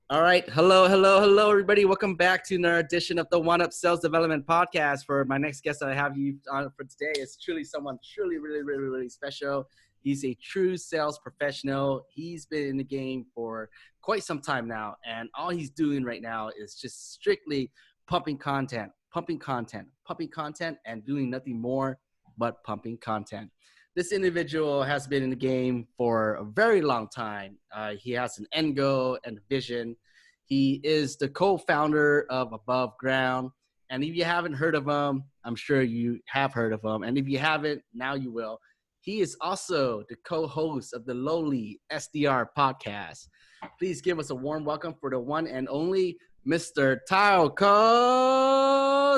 All right. Hello, everybody. Welcome back to another edition of the One Up Sales Development Podcast. For my next guest that I have you on for today is truly someone really special. He's a true sales professional. He's been in the game for quite some time now, and all he's doing right now is just strictly pumping content, and doing nothing more but pumping content. This individual has been in the game for a very long time. He has an end goal and vision. He is the co-founder of Abuveground. And if you haven't heard of him, I'm sure you have heard of him. And if you haven't, now you will. He is also the co-host of the LowlySDR Podcast. Please give us a warm welcome for the one and only Mr. Tao,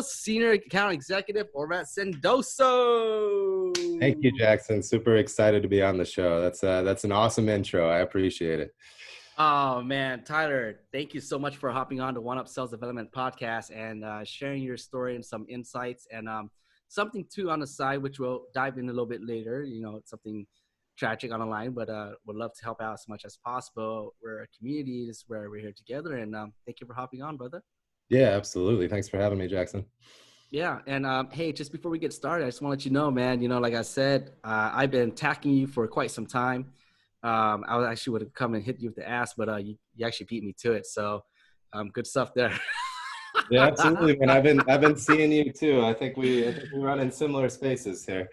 Senior Account Executive over at Sendoso. Thank you, Jackson. Super excited to be on the show. That's an awesome intro. I appreciate it. Oh, man. Tyler, thank you so much for hopping on to One Up Sales Development Podcast and sharing your story and some insights and something, too, on the side, which we'll dive in a little bit later. You know, something tragic on the line, but would love to help out as much as possible. We're a community. This is where we're here together. And thank you for hopping on, brother. Yeah, absolutely. Thanks for having me, Jackson. Yeah. And hey, just before we get started, I just want to let you know, man, like I said, I've been attacking you for quite some time. I actually would have come and hit you with the ass, but you actually beat me to it. So good stuff there. Yeah, absolutely, man. I've been seeing you too. I think we run in similar spaces here.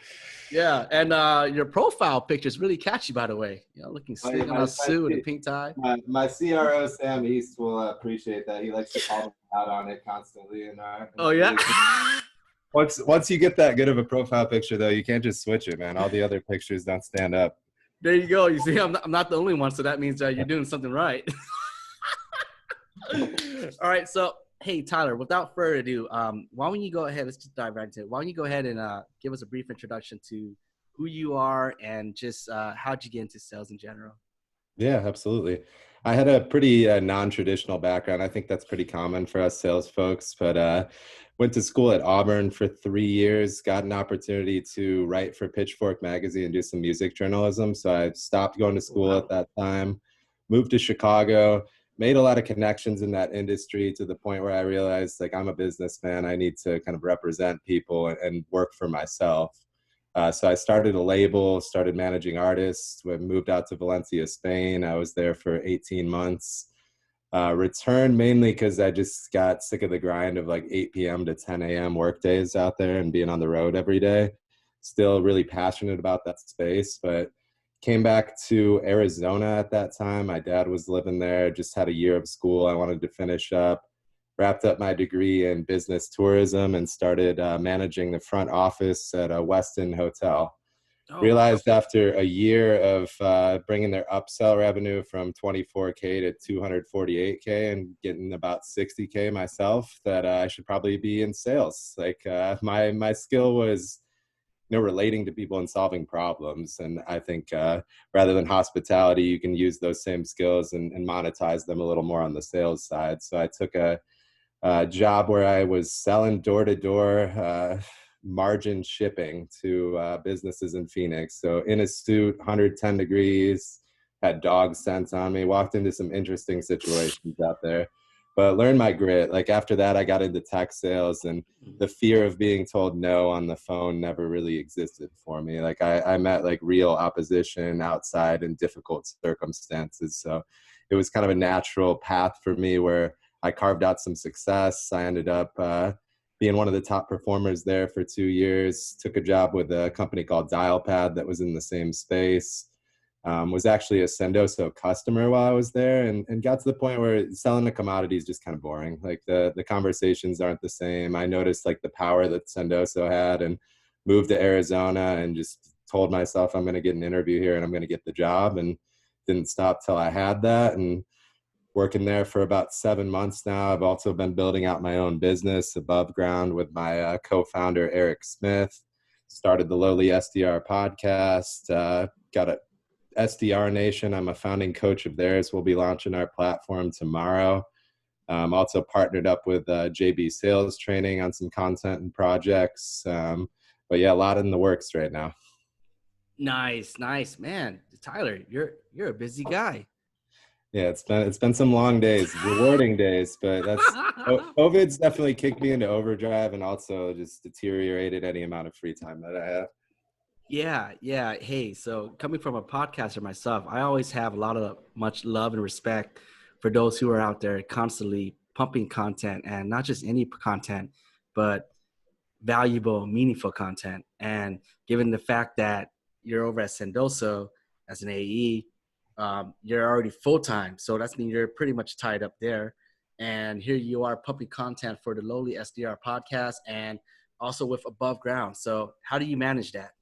Yeah, and your profile picture is really catchy, by the way. Looking slick in a suit and a pink tie. My CRO Sam East will appreciate that. He likes to call me out on it constantly. Oh yeah. Once you get that good of a profile picture, though, you can't just switch it, man. All the other pictures don't stand up. There you go. You see, I'm not the only one, so that means you're doing something right. All right, so hey, Tyler, without further ado, why don't you go ahead, let's just dive right into it. Why don't you go ahead and give us a brief introduction to who you are and just how'd you get into sales in general? Yeah, absolutely. I had a pretty non-traditional background. I think that's pretty common for us sales folks, but went to school at Auburn for 3 years, got an opportunity to write for Pitchfork magazine and do some music journalism. So I stopped going to school at that time, moved to Chicago, made a lot of connections in that industry to the point where I realized, like, I'm a businessman. I need to kind of represent people and work for myself. So I started a label, started managing artists, moved out to Valencia, Spain. I was there for 18 months. Returned mainly because I just got sick of the grind of like 8 p.m. to 10 a.m. work days out there and being on the road every day. Still really passionate about that space, but came back to Arizona at that time. My dad was living there, just had a year of school I wanted to finish up. Wrapped up my degree in business tourism and started managing the front office at a Westin hotel. Realized after a year of bringing their upsell revenue from 24K to 248K and getting about 60K myself that I should probably be in sales. Like my skill was, relating to people and solving problems. And I think rather than hospitality, you can use those same skills and monetize them a little more on the sales side. So I took a job where I was selling door-to-door margin shipping to businesses in Phoenix. So in a suit, 110 degrees, had dog scents on me, walked into some interesting situations out there, but learned my grit. Like after that, I got into tech sales, and the fear of being told no on the phone never really existed for me. Like I met like real opposition outside in difficult circumstances. So it was kind of a natural path for me where I carved out some success. I ended up being one of the top performers there for 2 years, took a job with a company called Dialpad that was in the same space, was actually a Sendoso customer while I was there, and got to the point where selling the commodity is just kind of boring. Like the conversations aren't the same. I noticed like the power that Sendoso had and moved to Arizona and just told myself I'm going to get an interview here and I'm going to get the job, and didn't stop till I had that. And working there for about 7 months now. I've also been building out my own business, Abuveground, with my co-founder, Eric Smith. Started the LowlySDR Podcast, got a SDR Nation. I'm a founding coach of theirs. We'll be launching our platform tomorrow. Also partnered up with JB Sales Training on some content and projects. But yeah, a lot in the works right now. Nice, man. Tyler, you're a busy guy. Yeah, it's been some long days, rewarding days, but COVID's definitely kicked me into overdrive and also just deteriorated any amount of free time that I have. Yeah, yeah. Hey, so coming from a podcaster myself, I always have a lot of much love and respect for those who are out there constantly pumping content, and not just any content, but valuable, meaningful content. And given the fact that you're over at Sendoso as an AE, you're already full-time. So that's mean you're pretty much tied up there. And here you are pumping content for the Lowly SDR podcast and also with Abuveground. So how do you manage that?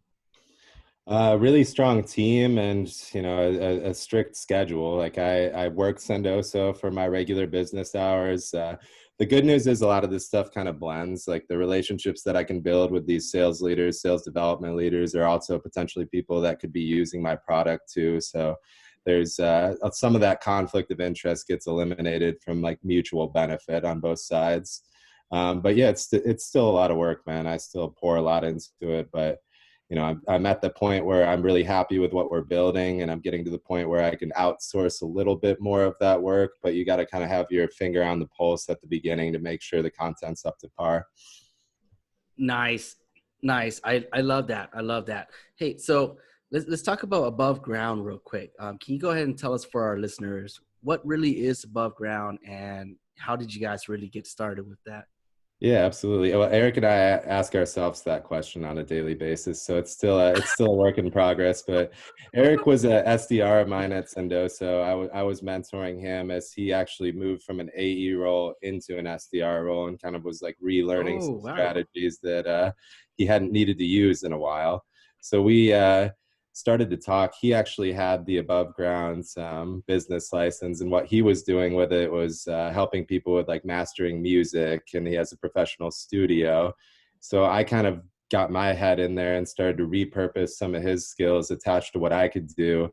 Really strong team and, a strict schedule. Like I work Sendoso for my regular business hours. The good news is a lot of this stuff kind of blends. Like the relationships that I can build with these sales leaders, sales development leaders, are also potentially people that could be using my product too. So there's some of that conflict of interest gets eliminated from like mutual benefit on both sides. But yeah, it's still a lot of work, man. I still pour a lot into it, but I'm at the point where I'm really happy with what we're building, and I'm getting to the point where I can outsource a little bit more of that work, but you got to kind of have your finger on the pulse at the beginning to make sure the content's up to par. Nice. Nice. I love that. I love that. Hey, so let's talk about Abuveground real quick. Can you go ahead and tell us, for our listeners, what really is Abuveground and how did you guys really get started with that? Yeah, absolutely. Well, Eric and I ask ourselves that question on a daily basis, so it's still a work in progress. But Eric was a SDR of mine at Sendoso. I was mentoring him as he actually moved from an AE role into an SDR role, and kind of was like relearning Oh, some wow. strategies that he hadn't needed to use in a while. So we started to talk. He actually had the Abuveground's business license, and what he was doing with it was helping people with like mastering music, and he has a professional studio. So I kind of got my head in there and started to repurpose some of his skills attached to what I could do.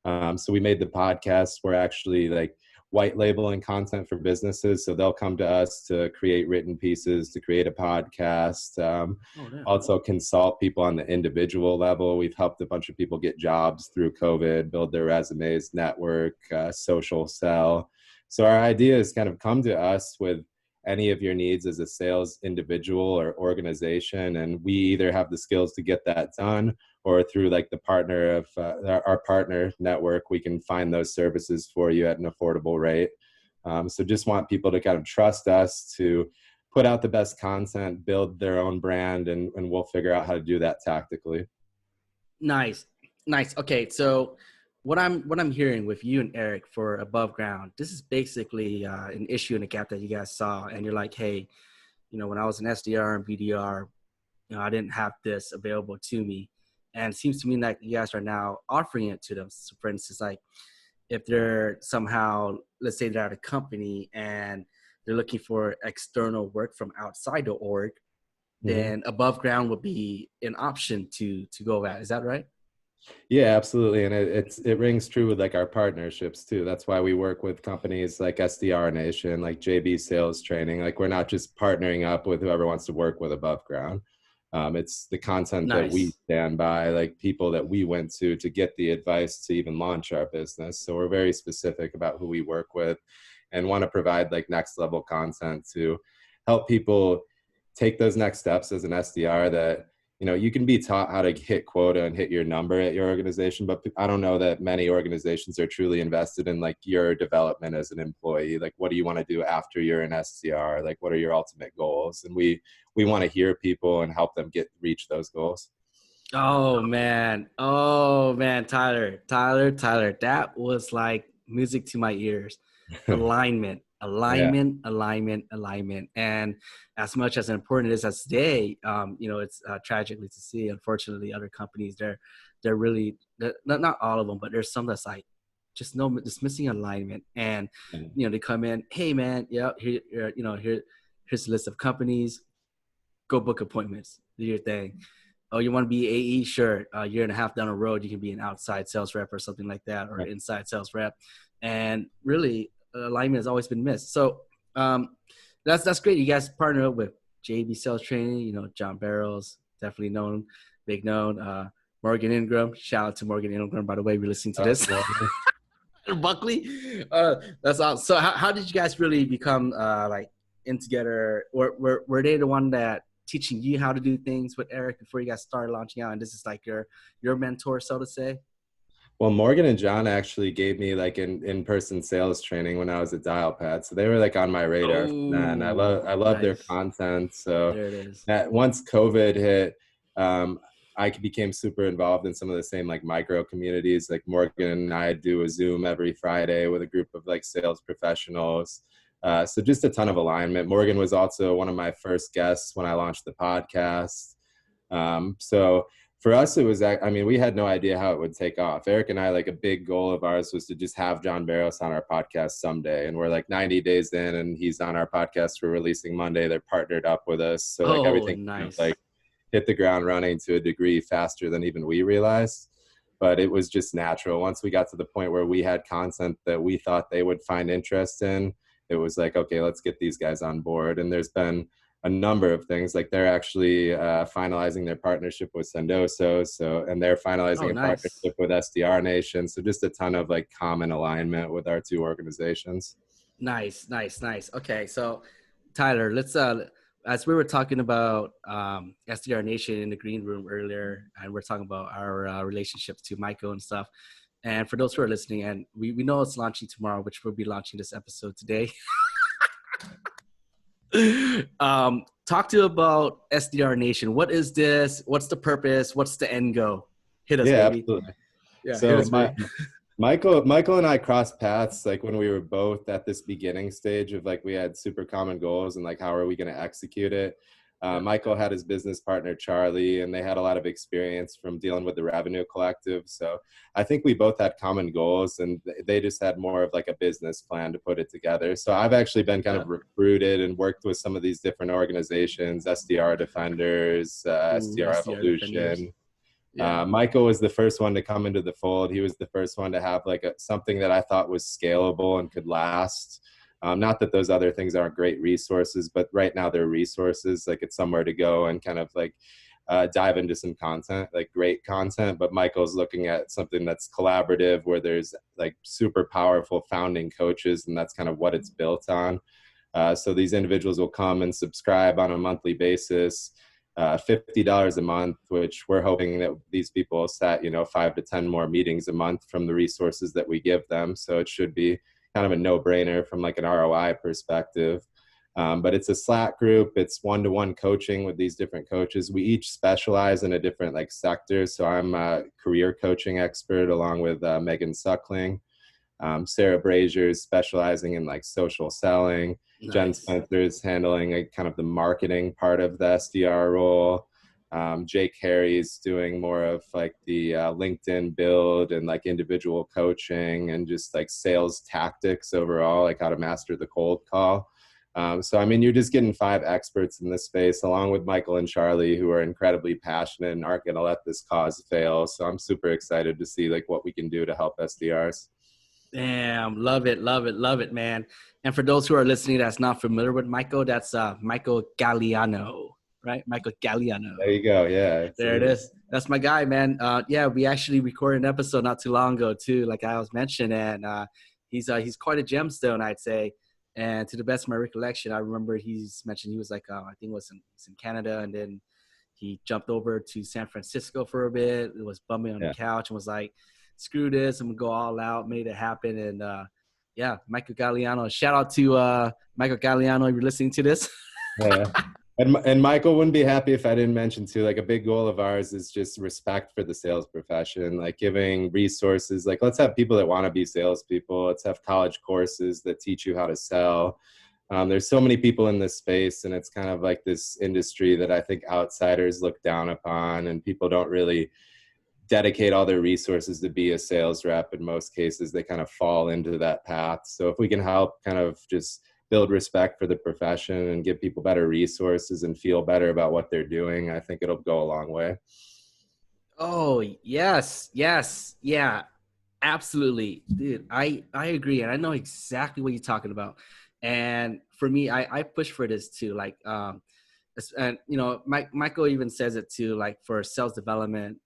So we made the podcast. We're actually like white labeling content for businesses. So they'll come to us to create written pieces, to create a podcast, Oh, yeah. also consult people on the individual level. We've helped a bunch of people get jobs through COVID, build their resumes, network, social sell. So our idea is kind of come to us with any of your needs as a sales individual or organization, and we either have the skills to get that done, or through like the partner of our partner network, we can find those services for you at an affordable rate. So just want people to kind of trust us to put out the best content, build their own brand, and we'll figure out how to do that tactically. Nice. Nice. Okay. So what I'm hearing with you and Eric for Abuveground, this is basically an issue and a gap that you guys saw. And you're like, hey, when I was an SDR and BDR, I didn't have this available to me. And it seems to me like you guys are now offering it to them. So for instance, like if they're somehow, let's say they're at a company and they're looking for external work from outside the org, then Abuveground would be an option to go at. Is that right? Yeah, absolutely. And it rings true with like our partnerships too. That's why we work with companies like SDR Nation, like JB Sales Training. Like we're not just partnering up with whoever wants to work with Abuveground. It's the content that we Nice. stand by, like people that we went to get the advice to even launch our business. So we're very specific about who we work with and want to provide like next level content to help people take those next steps as an SDR. That you can be taught how to hit quota and hit your number at your organization, but I don't know that many organizations are truly invested in like your development as an employee. Like, what do you want to do after you're an SDR? Like, what are your ultimate goals? And we want to hear people and help them reach those goals. Oh man. Oh man, Tyler. That was like music to my ears. Alignment. Yeah. And as much as important it is as today, it's tragically to see, unfortunately, other companies, they're really, not all of them, but there's some that's like just missing alignment. And they come in, hey man, yeah, here's a list of companies, go book appointments, do your thing. Oh, you want to be AE? Sure. A year and a half down the road, you can be an outside sales rep or something like that, or inside sales rep. And really, alignment has always been missed. So that's great. You guys partner up with JB Sales Training. John Barrows, definitely big known. Morgan Ingram. Shout out to Morgan Ingram, by the way, we're listening to this. Buckley. That's awesome. So how did you guys really become like in together? Or were they the one that teaching you how to do things with Eric before you guys started launching out? And this is like your mentor, so to say? Well, Morgan and John actually gave me like an in-person sales training when I was at Dialpad. So they were like on my radar from then. Oh, I love their nice. content. So There it is. that once COVID hit, I became super involved in some of the same like micro communities. Like Morgan and I do a Zoom every Friday with a group of like sales professionals. So just a ton of alignment. Morgan was also one of my first guests when I launched the podcast. So for us, it was, I mean, we had no idea how it would take off. Eric and I, like a big goal of ours was to just have John Barros on our podcast someday. And we're like 90 days in and he's on our podcast. We're releasing Monday. They're partnered up with us. So like Oh, everything kind of nice. like hit the ground running to a degree faster than even we realized. But it was just natural. Once we got to the point where we had content that we thought they would find interest in, it was like, okay, let's get these guys on board. And there's been a number of things. Like they're actually finalizing their partnership with Sendoso. So, and they're finalizing Oh, a nice. partnership with SDR Nation. So just a ton of like common alignment with our two organizations. Nice. Okay, so Tyler, let's as we were talking about SDR Nation in the green room earlier, and we're talking about our relationships to Michael and stuff. And for those who are listening, and we know it's launching tomorrow, which we'll be launching this episode today. Talk to about SDR Nation. What is this? What's the purpose? What's the end goal? Hit us, Yeah, baby. absolutely. Yeah, hit So us, baby. Michael and I crossed paths like when we were both at this beginning stage of like we had super common goals and like how are we going to execute it. Michael had his business partner Charlie, and they had a lot of experience from dealing with the Revenue Collective. So I think we both had common goals, and they just had more of like a business plan to put it together. So I've actually been kind of recruited and worked with some of these different organizations: SDR Defenders, SDR SDR Defenders. Evolution. Yeah. Michael was the first one to come into the fold. He was the first one to have like something that I thought was scalable and could last. Not that those other things aren't great resources, but right now they're resources. Like it's somewhere to go and kind of like dive into some content, like great content. But Michael's looking at something that's collaborative, where there's like super powerful founding coaches, and that's kind of what it's built on. So these individuals will come and subscribe on a monthly basis. $50 a month, which we're hoping that these people will set, 5 to 10 more meetings a month from the resources that we give them. So it should be kind of a no-brainer from like an ROI perspective. But it's a Slack group. It's one-to-one coaching with these different coaches. We each specialize in a different like sector. So I'm a career coaching expert along with Megan Suckling. Sarah Brazier is specializing in like social selling. Nice. Jen Spencer is handling like kind of the marketing part of the SDR role. Jake Harry's doing more of like the LinkedIn build and like individual coaching and just like sales tactics overall, like how to master the cold call. So, I mean, you're just getting 5 experts in this space, along with Michael and Charlie, who are incredibly passionate and aren't going to let this cause fail. So I'm super excited to see like what we can do to help SDRs. Damn, love it, man. And for those who are listening that's not familiar with Michael, that's Michael Galliano, right? Michael Galliano. There you go. Yeah. There it is. That's my guy, man. Yeah, we actually recorded an episode not too long ago too, like I was mentioning, and he's quite a gemstone, I'd say. And to the best of my recollection, I remember he's mentioned he was like I think he's in Canada, and then he jumped over to San Francisco for a bit. It was bumming on the couch and was like, screw this, I'm gonna go all out, made it happen. And yeah, Michael Galliano, shout out to Michael Galliano if you're listening to this. Yeah. And Michael wouldn't be happy if I didn't mention too, like a big goal of ours is just respect for the sales profession, like giving resources. Like let's have people that want to be salespeople. Let's have college courses that teach you how to sell. There's so many people in this space, and it's kind of like this industry that I think outsiders look down upon, and people don't really dedicate all their resources to be a sales rep. In most cases, they kind of fall into that path. So if we can help kind of just build respect for the profession and give people better resources and feel better about what they're doing, I think it'll go a long way. Oh, yes. Yeah, absolutely. Dude, I agree. And I know exactly what you're talking about. And for me, I push for this too. Like, and Michael even says it too, like for sales development,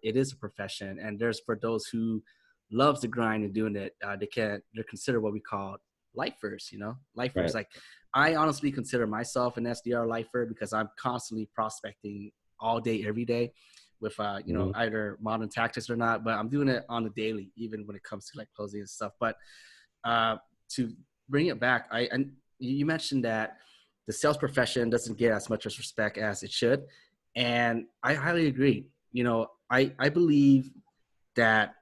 it is a profession. And there's for those who loves the grind and doing it, they're considered what we call lifers, lifers. Right. Like I honestly consider myself an SDR lifer because I'm constantly prospecting all day, every day with, either modern tactics or not, but I'm doing it on a daily, even when it comes to like closing and stuff. But to bring it back, you mentioned that the sales profession doesn't get as much respect as it should. And I highly agree. I believe that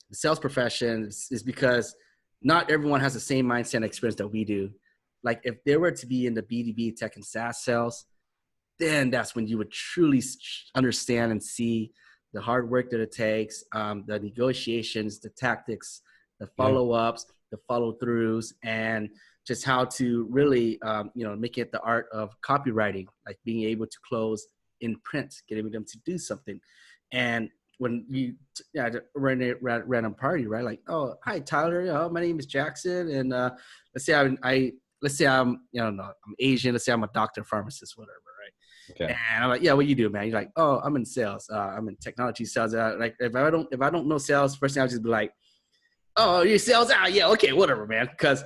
the sales profession is because not everyone has the same mindset and experience that we do. Like if they were to be in the B2B tech and SaaS sales, then that's when you would truly understand and see the hard work that it takes, the negotiations, the tactics, the follow-ups, the follow-throughs, and just how to really, make it the art of copywriting, like being able to close in print, getting them to do something. And when you run a random party, right? Like, oh, hi, Tyler. My name is Jackson, and let's say I'm Asian. Let's say I'm a doctor, pharmacist, whatever, right? Okay. And I'm like, yeah, what you do, man? You're like, oh, I'm in sales. I'm in technology sales. Like, if I don't know sales, first thing I'll just be like, oh, you sales? Yeah, okay, whatever, man. Because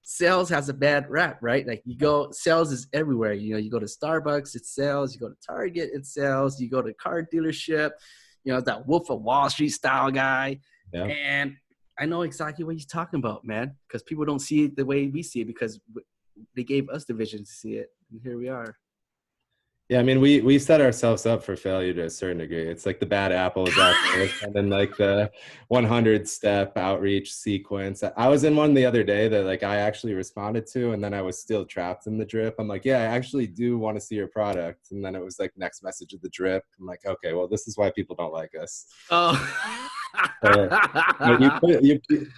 sales has a bad rap, right? Like sales is everywhere. You go to Starbucks, it's sales. You go to Target, it's sales. You go to car dealership, that Wolf of Wall Street style guy. Yeah. And I know exactly what he's talking about, man, because people don't see it the way we see it because they gave us the vision to see it. And here we are. Yeah, I mean, we set ourselves up for failure to a certain degree. It's like the bad apples out there, and then like the 100-step outreach sequence. I was in one the other day that like I actually responded to, and then I was still trapped in the drip. I'm like, yeah, I actually do want to see your product, and then it was like next message of the drip. I'm like, okay, well, this is why people don't like us. Oh.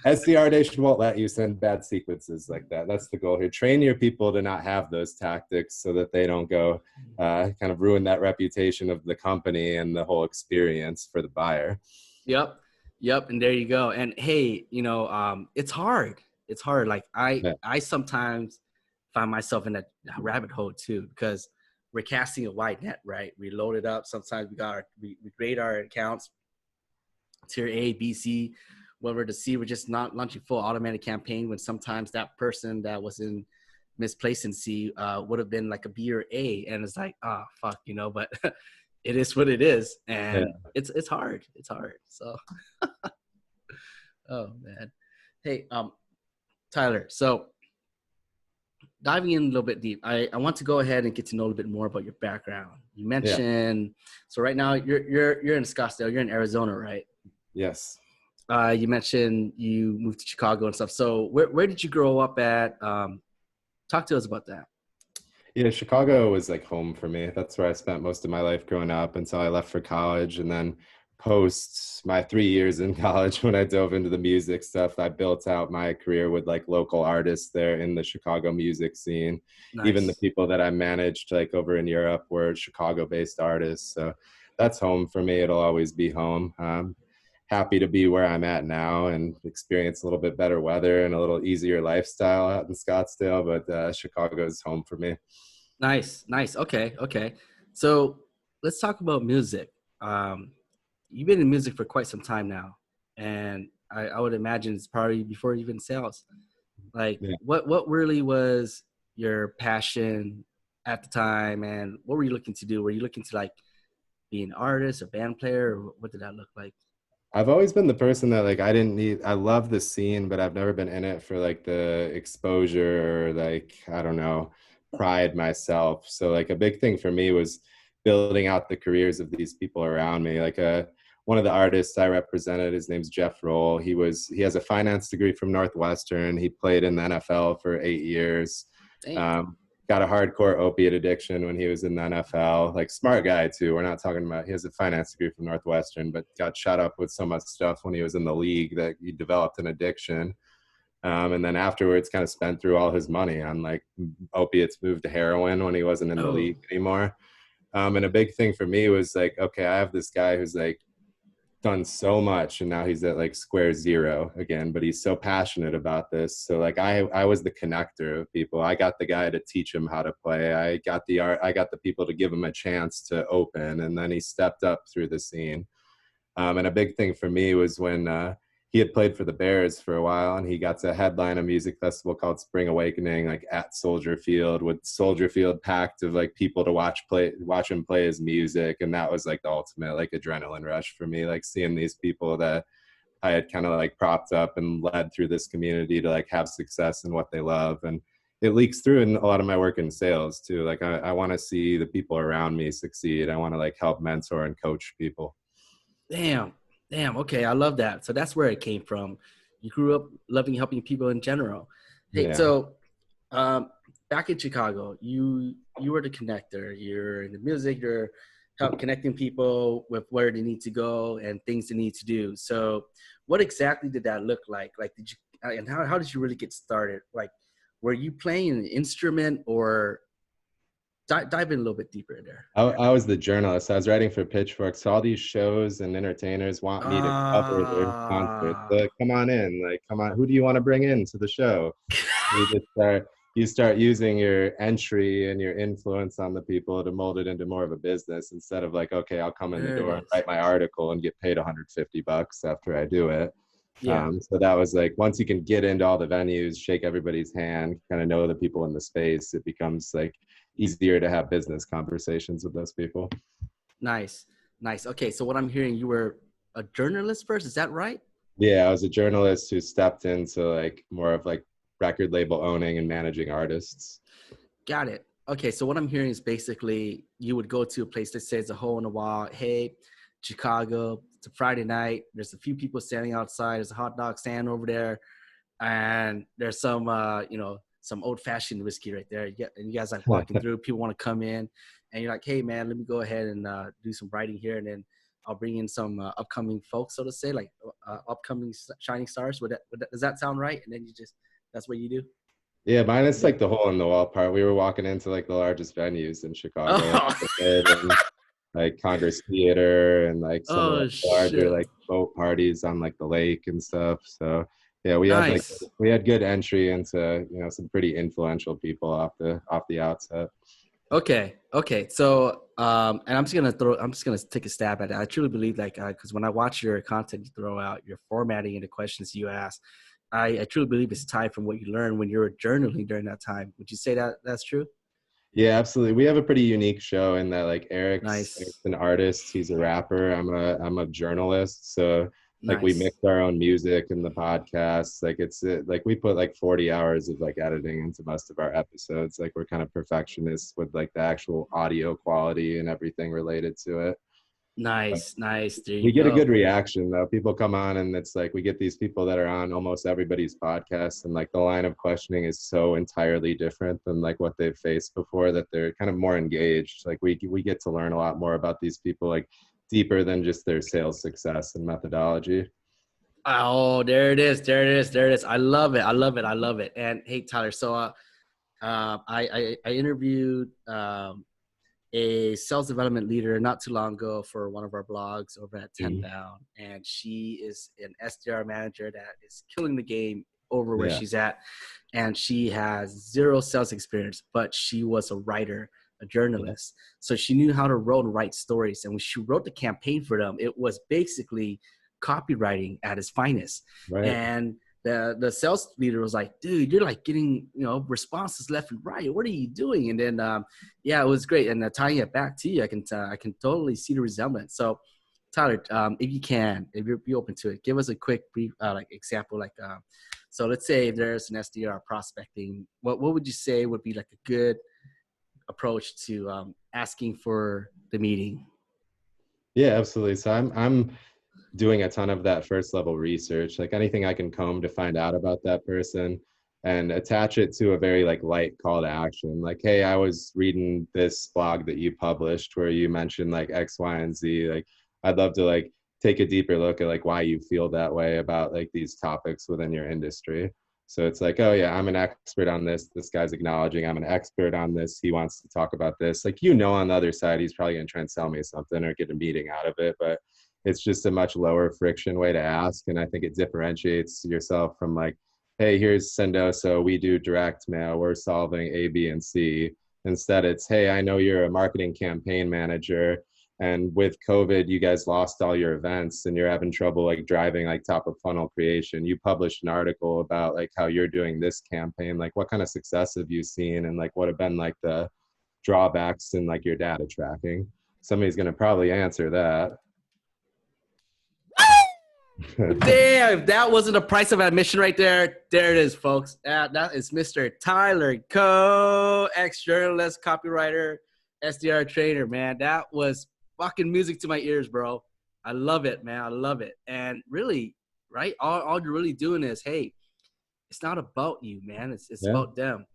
SDR Nation won't let you send bad sequences like that. That's the goal here. Train your people to not have those tactics so that they don't go kind of ruin that reputation of the company and the whole experience for the buyer. Yep. And there you go. And hey, it's hard. It's hard. Like I sometimes find myself in that rabbit hole too, because we're casting a wide net, right? We load it up. Sometimes we grade our accounts, tier A, B, C, whatever to C. We're just not launching full automatic campaign when sometimes that person that was in misplaced in C would have been like a B or A. And it's like, fuck, but it is what it is. And it's hard. It's hard. So, oh man. Hey, Tyler, so diving in a little bit deep, I want to go ahead and get to know a little bit more about your background. You mentioned, so right now you're in Scottsdale, you're in Arizona, right? Yes. You mentioned you moved to Chicago and stuff. So where did you grow up at? Talk to us about that. Yeah, Chicago was like home for me. That's where I spent most of my life growing up until I left for college. And then post my 3 years in college, when I dove into the music stuff, I built out my career with like local artists there in the Chicago music scene. Nice. Even the people that I managed like over in Europe were Chicago-based artists. So that's home for me. It'll always be home. Happy to be where I'm at now and experience a little bit better weather and a little easier lifestyle out in Scottsdale, but Chicago is home for me. Nice. Okay. So let's talk about music. You've been in music for quite some time now, and I would imagine it's probably before even sales. Like, what really was your passion at the time, and what were you looking to do? Were you looking to like be an artist, a band player, or what did that look like? I've always been the person that like I love the scene, but I've never been in it for like the exposure or like, I don't know, pride myself. So like a big thing for me was building out the careers of these people around me. Like one of the artists I represented, his name's Jeff Roll. He has a finance degree from Northwestern. He played in the NFL for 8 years. Got a hardcore opiate addiction when he was in the NFL. Like, smart guy too. We're not talking about, he has a finance degree from Northwestern, but got shut up with so much stuff when he was in the league that he developed an addiction. And then afterwards kind of spent through all his money on like opiates, moved to heroin when he wasn't in the league anymore. And a big thing for me was like, okay, I have this guy who's like done so much and now he's at like square zero again, but he's so passionate about this. So like I was the connector of people. I got the guy to teach him how to play. I got the people to give him a chance to open, and then he stepped up through the scene. And a big thing for me was when he had played for the Bears for a while, and he got to headline a music festival called Spring Awakening, like at Soldier Field, with Soldier Field packed of like people to watch him play his music. And that was like the ultimate like adrenaline rush for me, like seeing these people that I had kind of like propped up and led through this community to like have success in what they love. And it leaks through in a lot of my work in sales too. Like I want to see the people around me succeed. I want to like help mentor and coach people. Damn. Okay, I love that. So that's where it came from. You grew up loving helping people in general. Hey, Yeah. so back in Chicago, you were the connector. You're in the music. You're help connecting people with where they need to go and things they need to do. So, what exactly did that look like? Like, did you and how did you really get started? Like, were you playing an instrument, or dive in a little bit deeper there? I was the journalist. I was writing for Pitchfork. So all these shows and entertainers want me to cover their concerts. Like, come on in. Like, come on. Who do you want to bring in to the show? You start using your entry and your influence on the people to mold it into more of a business, instead of like, okay, I'll come in the door and write my article and get paid $150 after I do it. Yeah. So that was like, once you can get into all the venues, shake everybody's hand, kind of know the people in the space, it becomes like easier to have business conversations with those people. Nice. Okay, so what I'm hearing, you were a journalist first, is that right? Yeah, I was a journalist who stepped into like more of like record label owning and managing artists. Got it. Okay, so what I'm hearing is basically you would go to a place that says a hole in the wall. Hey, Chicago, it's a Friday night. There's a few people standing outside. There's a hot dog stand over there, and there's some, some old-fashioned whiskey right there. Yeah, and you guys like walking through. People want to come in, and you're like, hey, man, let me go ahead and do some writing here, and then I'll bring in some upcoming folks, so to say, like upcoming shining stars. Does that sound right? And then that's what you do? Yeah, mine is like the hole in the wall part. We were walking into like the largest venues in Chicago, and, like Congress Theater, and like some of the larger like boat parties on like the lake and stuff. So yeah, we had good entry into some pretty influential people off the outset. Okay. So and I'm just gonna take a stab at it. I truly believe because when I watch your content you throw out, your formatting and the questions you ask, I truly believe it's tied from what you learned when you were journaling during that time. Would you say that that's true? Yeah, absolutely. We have a pretty unique show in that like Eric's an artist. He's a rapper. I'm a journalist. So like we mix our own music in the podcast. Like like we put like 40 hours of like editing into most of our episodes. Like we're kind of perfectionists with like the actual audio quality and everything related to it. Nice. We get a good reaction though. People come on and it's like we get these people that are on almost everybody's podcast, and like the line of questioning is so entirely different than like what they've faced before, that they're kind of more engaged. Like we get to learn a lot more about these people, like deeper than just their sales success and methodology. Oh, there it is. I love it. And hey, Tyler, so I interviewed a sales development leader not too long ago for one of our blogs over at 10 Down. And she is an SDR manager that is killing the game over where she's at. And she has zero sales experience, but she was a writer, a journalist. So she knew how to write stories. And when she wrote the campaign for them, it was basically copywriting at its finest. Right. And the sales leader was like, dude, you're like getting, responses left and right. What are you doing? And then, it was great. And tying it back to you, I can totally see the resemblance. So Tyler, if you're open to it, give us a quick brief, example. So let's say there's an SDR prospecting. What would you say would be like a good approach to asking for the meeting? Yeah, absolutely. So I'm doing a ton of that first level research, like anything I can comb to find out about that person, and attach it to a very like light call to action. Like, hey, I was reading this blog that you published where you mentioned like X, Y, and Z. Like, I'd love to like take a deeper look at like why you feel that way about like these topics within your industry. So it's like, oh yeah, I'm an expert on this. This guy's acknowledging I'm an expert on this. He wants to talk about this. Like, on the other side, he's probably going to try and sell me something or get a meeting out of it. But it's just a much lower friction way to ask. And I think it differentiates yourself from like, hey, here's Sendoso. We do direct mail. We're solving A, B, and C. Instead, it's, hey, I know you're a marketing campaign manager. And with COVID, you guys lost all your events and you're having trouble like driving like top of funnel creation. You published an article about like how you're doing this campaign. Like what kind of success have you seen, and like what have been like the drawbacks in like your data tracking? Somebody's going to probably answer that. Damn, if that wasn't the price of admission right there, there it is, folks. That is Mr. Tyler Coe, ex-journalist, copywriter, SDR trainer, man. That was fucking music to my ears, bro. I love it, man. I love it. And really, right, all you're really doing is, hey, it's not about you, man. It's about them.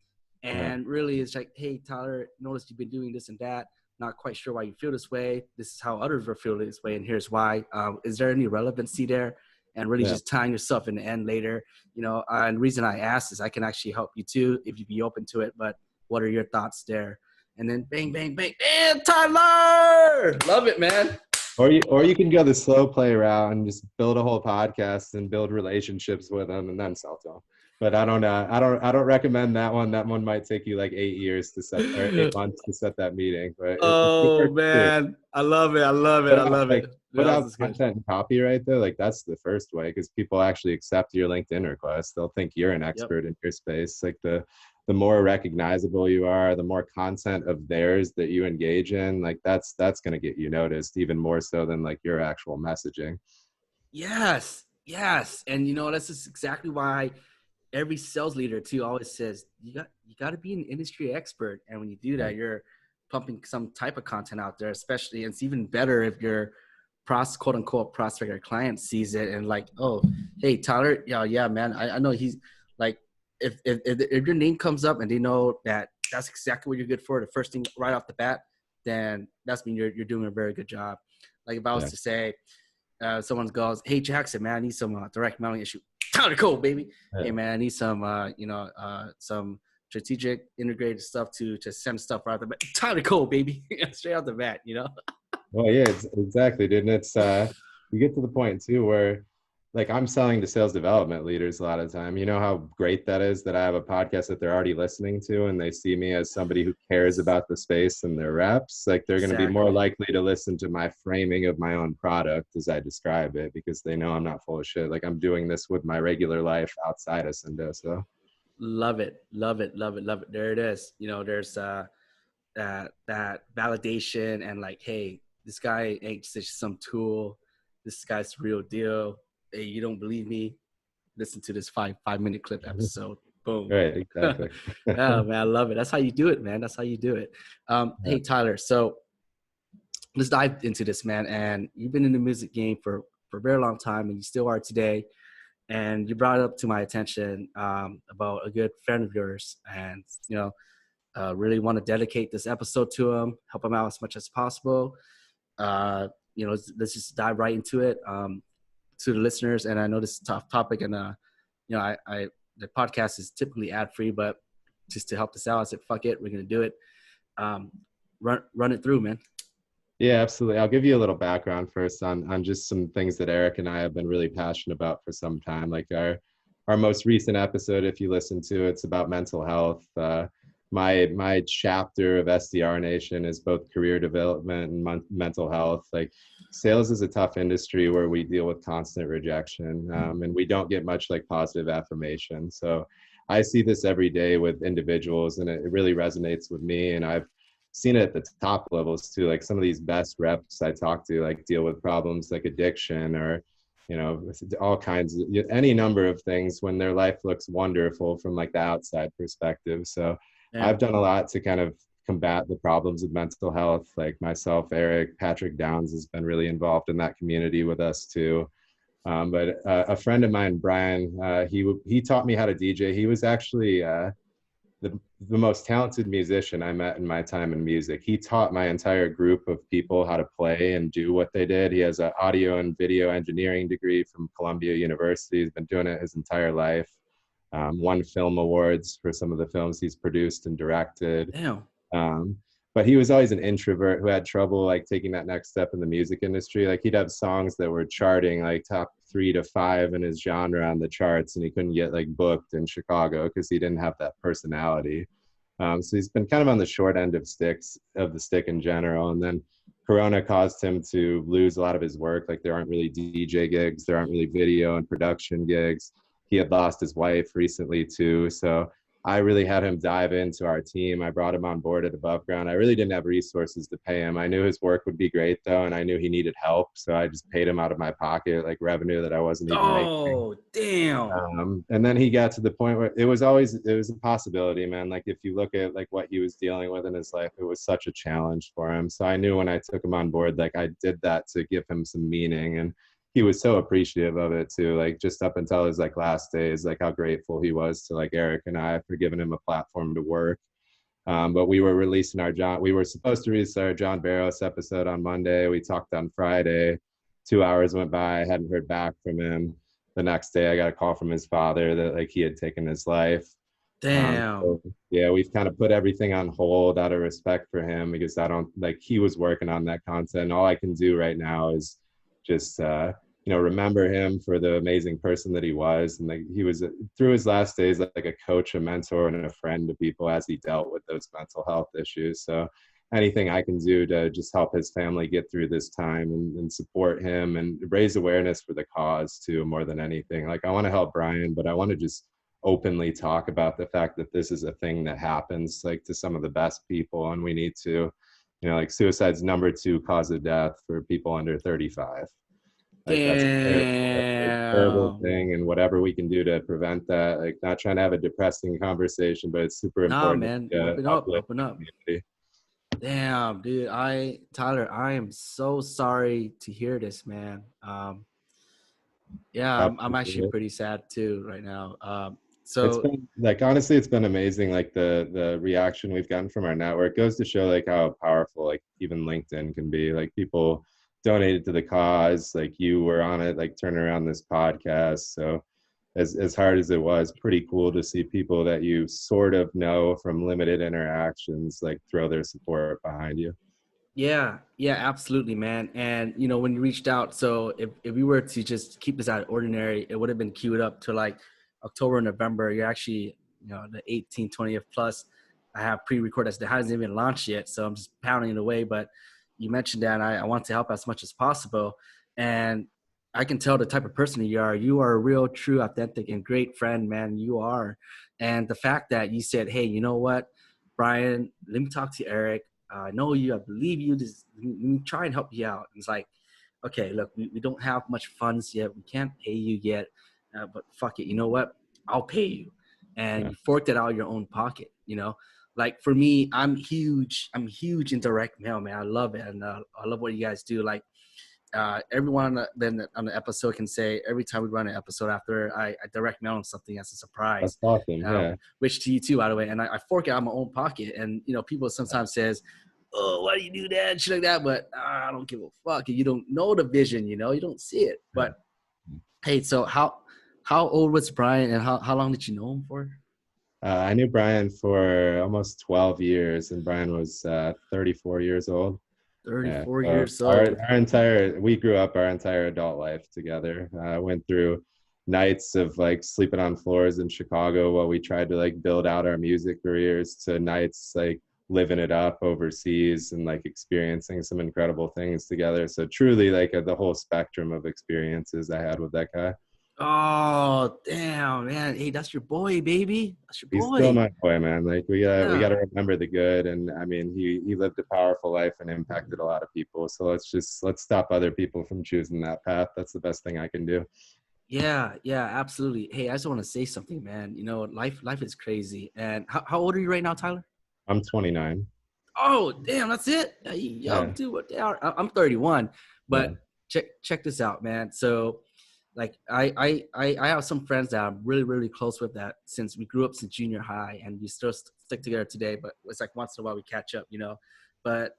And really, it's like, hey, Tyler, notice you've been doing this and that. Not quite sure why you feel this way. This is how others are feeling this way, and here's why. Is there any relevancy there? And really just tying yourself in the end later. You know, and the reason I asked is I can actually help you too if you'd be open to it. But what are your thoughts there? And then bang, bang, bang. Damn, Tyler! Love it, man. Or you can go the slow play route and just build a whole podcast and build relationships with them and then sell to them. But I don't recommend that one. That one might take you like 8 years to set, or 8 months to set that meeting. But oh man, I love it. I love it. I love it. Put out content and copyright though. Like that's the first way, because people actually accept your LinkedIn request. They'll think you're an expert in your space. Like the more recognizable you are, the more content of theirs that you engage in, like that's going to get you noticed even more so than like your actual messaging. Yes. And you know, that's just exactly why every sales leader too always says you got to be an industry expert. And when you do that, you're pumping some type of content out there, especially, and it's even better if your quote unquote prospect or client sees it and like, oh, hey, Tyler, yeah, man, I know he's like, if your name comes up and they know that that's exactly what you're good for, the first thing right off the bat, then that's mean you're doing a very good job. Like if I was to say, someone goes, hey, Jackson, man, I need some direct mailing issue. Tyler Coe, baby. Yeah. Hey, man, I need some, some strategic integrated stuff to send stuff out the bat. Tyler Coe, baby. Straight out the bat, you know? Well, yeah, exactly, dude. And it's, you get to the point too where like I'm selling to sales development leaders a lot of the time. You know how great that is that I have a podcast that they're already listening to and they see me as somebody who cares about the space and their reps. Like they're going to be more likely to listen to my framing of my own product as I describe it, because they know I'm not full of shit. Like I'm doing this with my regular life outside of Sendoso. Love it. There it is. You know, there's that validation and like, hey, this guy ain't just some tool. This guy's the real deal. Hey, you don't believe me? Listen to this five-minute clip episode. Boom. Right, exactly. Yeah, man, I love it. That's how you do it, man. That's how you do it. Hey, Tyler, so let's dive into this, man. And you've been in the music game for a very long time, and you still are today. And you brought it up to my attention about a good friend of yours, and you know, really want to dedicate this episode to him, help him out as much as possible. You know, let's just dive right into it. To the listeners, and I know this is a tough topic, and you know, I the podcast is typically ad free, but just to help this out, I said, "Fuck it, we're gonna do it." Run it through, man. Yeah, absolutely. I'll give you a little background first on just some things that Eric and I have been really passionate about for some time. Like our most recent episode, if you listen to it, it's about mental health. My chapter of SDR Nation is both career development and mental health. Like sales is a tough industry where we deal with constant rejection, and we don't get much like positive affirmation. So I see this every day with individuals, and it really resonates with me. And I've seen it at the top levels too. Like some of these best reps I talk to like deal with problems like addiction or, you know, all kinds of any number of things when their life looks wonderful from like the outside perspective. So yeah. I've done a lot to kind of combat the problems of mental health. Like myself, Eric, Patrick Downs has been really involved in that community with us too. But a friend of mine, Brian, he taught me how to DJ. He was actually the most talented musician I met in my time in music. He taught my entire group of people how to play and do what they did. He has an audio and video engineering degree from Columbia University. He's been doing it his entire life. Won film awards for some of the films he's produced and directed. Damn. But he was always an introvert who had trouble like taking that next step in the music industry. Like he'd have songs that were charting like top 3 to 5 in his genre on the charts, and he couldn't get like booked in Chicago because he didn't have that personality. So he's been kind of on the short end of the stick in general. And then Corona caused him to lose a lot of his work. Like there aren't really DJ gigs, there aren't really video and production gigs. He had lost his wife recently too. So I really had him dive into our team. I brought him on board at Abuveground. I really didn't have resources to pay him. I knew his work would be great though, and I knew he needed help. So I just paid him out of my pocket, like revenue that I wasn't even making. Oh, damn. And then he got to the point where it was a possibility, man. Like if you look at like what he was dealing with in his life, it was such a challenge for him. So I knew when I took him on board, like I did that to give him some meaning. And he was so appreciative of it too, like just up until his like last days, like how grateful he was to like Eric and I for giving him a platform to work. But we were we were supposed to release our John Barros episode on Monday. We talked on Friday. 2 hours went by, I hadn't heard back from him. The next day I got a call from his father that like he had taken his life. Damn. So, yeah, we've kind of put everything on hold out of respect for him, because I don't like, he was working on that content. All I can do right now is just remember him for the amazing person that he was, and like he was through his last days like a coach, a mentor, and a friend to people as he dealt with those mental health issues. So anything I can do to just help his family get through this time and support him and raise awareness for the cause too, more than anything. Like I want to help Brian, but I want to just openly talk about the fact that this is a thing that happens like to some of the best people, and we need to, like suicide's number 2 cause of death for people under 35. Like that's a terrible thing, and whatever we can do to prevent that, like not trying to have a depressing conversation, but it's super important. Nah, man, open up. Damn, dude, Tyler, I am so sorry to hear this, man. I'm actually pretty sad too right now. So it's been like, honestly, it's been amazing. Like the reaction we've gotten from our network goes to show like how powerful like even LinkedIn can be. Like people donated to the cause, like you were on it, like turning around this podcast. So as hard as it was, pretty cool to see people that you sort of know from limited interactions like throw their support behind you. Yeah, absolutely, man. And when you reached out, so if we were to just keep this out of ordinary, it would have been queued up to like October, November. You're actually, the 18th, 20th plus. I have pre-recorded that hasn't even launched yet, so I'm just pounding it away. But you mentioned that I want to help as much as possible, and I can tell the type of person you are. You are a real, true, authentic, and great friend, man. You are. And the fact that you said, hey, you know what, Brian, let me talk to Eric. I know you. I believe you. Just let me try and help you out. It's like, okay, look, we don't have much funds yet. We can't pay you yet. But fuck it. You know what? I'll pay you. And you forked it out of your own pocket, Like for me, I'm huge in direct mail, man. I love it. And I love what you guys do. Like everyone on the episode can say every time we run an episode after I direct mail them something as a surprise. That's awesome. Yeah. Which to you too, by the way. And I fork it out of my own pocket. And people sometimes says, oh, why do you do that and shit like that? But I don't give a fuck. You don't know the vision, you don't see it. But hey, so how old was Brian, and how long did you know him for? I knew Brian for almost 12 years, and Brian was 34 years old. 34 years old. We grew up our entire adult life together. Went through nights of like sleeping on floors in Chicago while we tried to like build out our music careers, to nights like living it up overseas and like experiencing some incredible things together. So truly like the whole spectrum of experiences I had with that guy. Oh, damn, man. Hey, that's your boy, baby. That's your boy. He's still my boy, man. Like we gotta remember the good. And I mean, he lived a powerful life and impacted a lot of people. So let's stop other people from choosing that path. That's the best thing I can do. Yeah, absolutely. Hey, I just want to say something, man. Life is crazy. And how old are you right now, Tyler? I'm 29. Oh, damn, that's it? Young dude. I'm 31. But check this out, man. So like I have some friends that I'm really, really close with that since we grew up since junior high, and we still stick together today. But it's like once in a while we catch up, But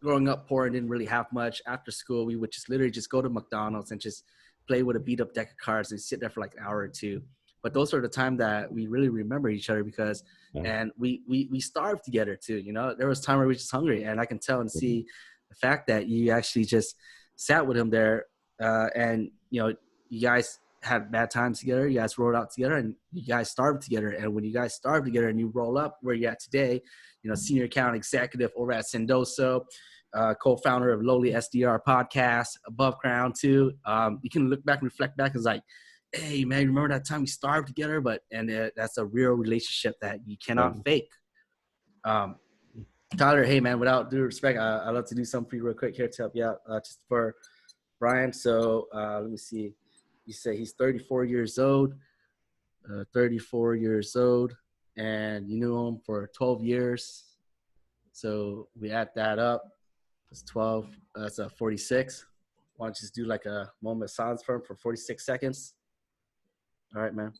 growing up poor and didn't really have much. After school, we would just literally just go to McDonald's and just play with a beat up deck of cards and sit there for like an hour or two. But those are the time that we really remember each other because, and we starved together too. There was time where we were just hungry, and I can tell and see the fact that you actually just sat with him there, and you guys had bad times together. You guys rolled out together, and you guys starved together. And when you guys starved together and you roll up where you're at today, senior account executive over at Sendoso, co-founder of LowlySDR Podcast, Abuveground too. You can look back and reflect back. It's like, hey man, remember that time we starved together? That's a real relationship that you cannot fake. Tyler, hey man, without due respect, I'd love to do something for you real quick here to help you out, just for Brian. So let me see. You say he's 34 years old. 34 years old, and you knew him for 12 years. So we add that up. That's 12. That's 46. Why don't you just do like a moment of silence for him for 46 seconds? All right, man.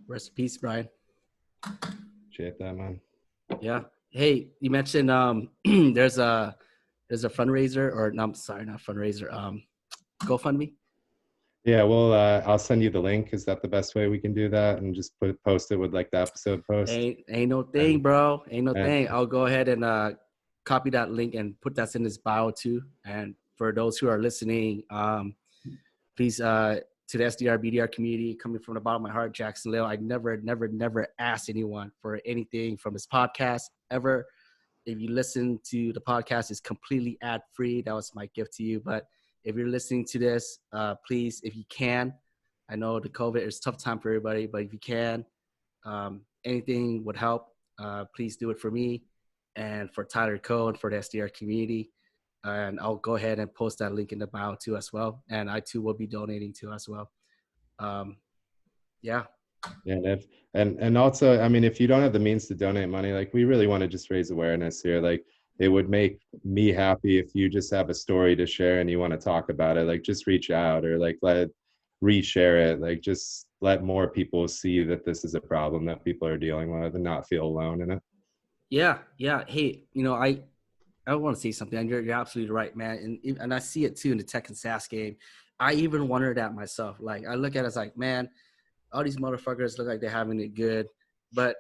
Rest in peace, Brian. Appreciate that, man. Yeah. Hey, you mentioned there's a fundraiser, or no, I'm sorry, not fundraiser. GoFundMe. Yeah, well, I'll send you the link. Is that the best way we can do that? And just post it with like the episode post? Ain't no thing, bro. Ain't no thing. I'll go ahead and copy that link and put that in his bio too. And for those who are listening, please, to the SDR BDR community, coming from the bottom of my heart, Jackson Lil, I never asked anyone for anything from this podcast ever. If you listen to the podcast, it's completely ad free. That was my gift to you. But if you're listening to this, please, if you can, I know the COVID is a tough time for everybody, but if you can, anything would help. Please do it for me and for Tyler Coe and for the SDR community. And I'll go ahead and post that link in the bio too as well. And I too will be donating too as well. Yeah. Yeah, and also, I mean, if you don't have the means to donate money, like we really want to just raise awareness here. Like it would make me happy if you just have a story to share and you want to talk about it, like just reach out or like reshare it, like just let more people see that this is a problem that people are dealing with and not feel alone in it. Yeah. Hey, I want to say something, and you're absolutely right, man. And I see it too in the tech and SaaS game. I even wondered that myself. Like I look at it as like, man, all these motherfuckers look like they're having it good, but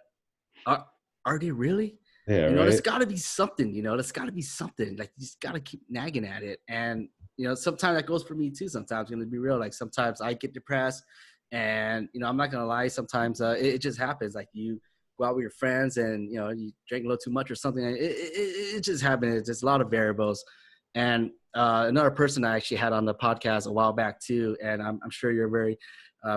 are they really? Yeah, right. There's got to be something. There's got to be something. Like you just got to keep nagging at it. And sometimes that goes for me too. Sometimes, to be real, like sometimes I get depressed, and I'm not gonna lie. Sometimes it just happens. Like you go out with your friends and you drink a little too much or something. It just happens. It's just a lot of variables. And another person I actually had on the podcast a while back too, and I'm sure you're very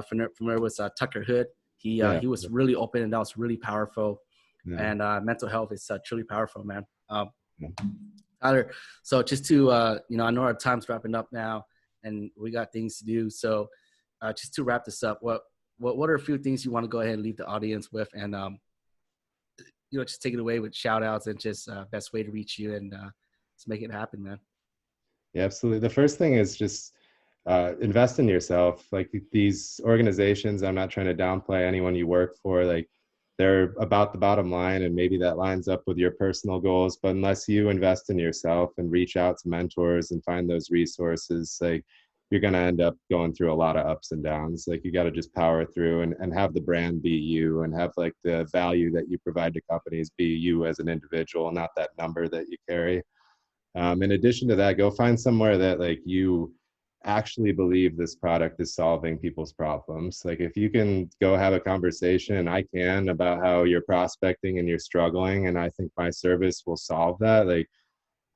familiar with Tucker Hood. He was really open, and that was really powerful. Yeah. And mental health is truly powerful, man. Tyler, so just to I know our time's wrapping up now, and we got things to do. So just to wrap this up, what are a few things you want to go ahead and leave the audience with, and just take it away with shout outs and just best way to reach you and just make it happen, man. Yeah, absolutely. The first thing is just invest in yourself. Like these organizations, I'm not trying to downplay anyone you work for, like they're about the bottom line, and maybe that lines up with your personal goals, but unless you invest in yourself and reach out to mentors and find those resources, like you're going to end up going through a lot of ups and downs. Like you got to just power through and have the brand be you, and have like the value that you provide to companies be you as an individual, not that number that you carry. In addition to that, go find somewhere that like you actually believe this product is solving people's problems. Like if you can go have a conversation, and I can, about how you're prospecting and you're struggling, and I think my service will solve that, like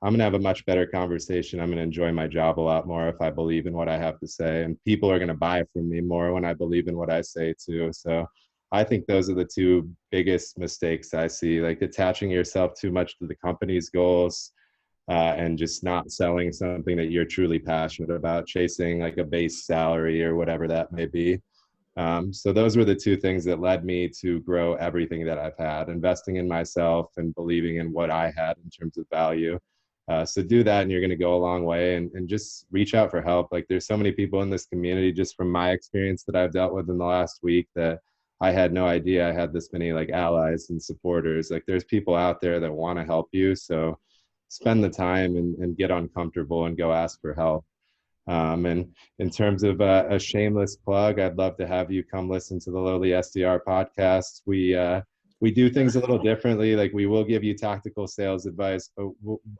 I'm going to have a much better conversation. I'm going to enjoy my job a lot more if I believe in what I have to say, and people are going to buy from me more when I believe in what I say too. So I think those are the two biggest mistakes I see, like attaching yourself too much to the company's goals, and just not selling something that you're truly passionate about, chasing like a base salary or whatever that may be. So those were the two things that led me to grow everything that I've had, investing in myself and believing in what I had in terms of value. So do that and you're going to go a long way, and just reach out for help. Like there's so many people in this community, just from my experience that I've dealt with in the last week, that I had no idea I had this many like allies and supporters. Like there's people out there that want to help you. So spend the time and get uncomfortable and go ask for help. And in terms of a shameless plug, I'd love to have you come listen to the Lowly SDR podcast. We do things a little differently. Like we will give you tactical sales advice, but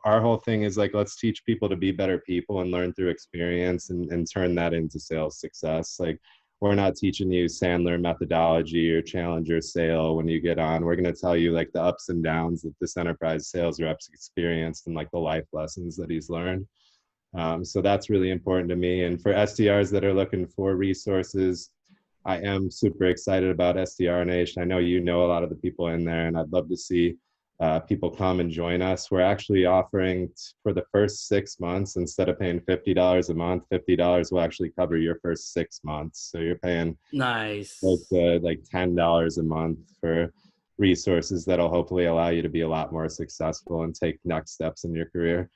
our whole thing is like, let's teach people to be better people and learn through experience and turn that into sales success. Like we're not teaching you Sandler methodology or Challenger sale when you get on. We're going to tell you like the ups and downs that this enterprise sales rep's experienced and like the life lessons that he's learned. So that's really important to me. And for SDRs that are looking for resources, I am super excited about SDR Nation. I know you know a lot of the people in there, and I'd love to see people come and join us. We're actually offering for the first 6 months, instead of paying $50 a month, $50 will actually cover your first 6 months. So you're paying Nice. like $10 a month for resources that'll hopefully allow you to be a lot more successful and take next steps in your career.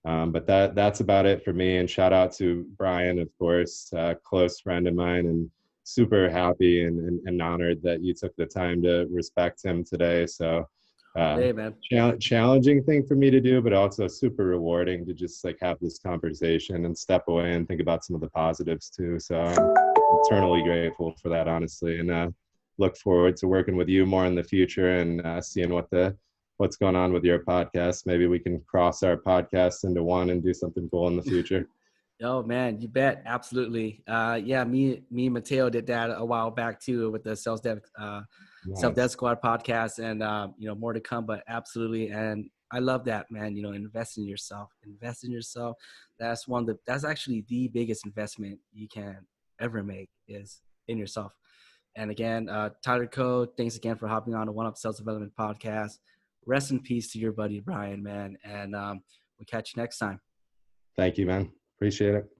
But that's about it for me. And shout out to Brian, of course, a close friend of mine, and super happy and honored that you took the time to respect him today. So Hey, man. challenging thing for me to do, but also super rewarding to just like have this conversation and step away and think about some of the positives too. So I'm eternally grateful for that, honestly. And look forward to working with you more in the future and seeing what's going on with your podcast. Maybe we can cross our podcasts into one and do something cool in the future. Oh man, you bet. Absolutely. Yeah, me and Mateo did that a while back too with the Self-Dev Squad podcast, and more to come, but absolutely. And I love that, man. Invest in yourself. That's actually the biggest investment you can ever make, is in yourself. And again, Tyler Code, thanks again for hopping on the One Up Sales Development podcast. Rest in peace to your buddy, Brian, man. And we'll catch you next time. Thank you, man. Appreciate it.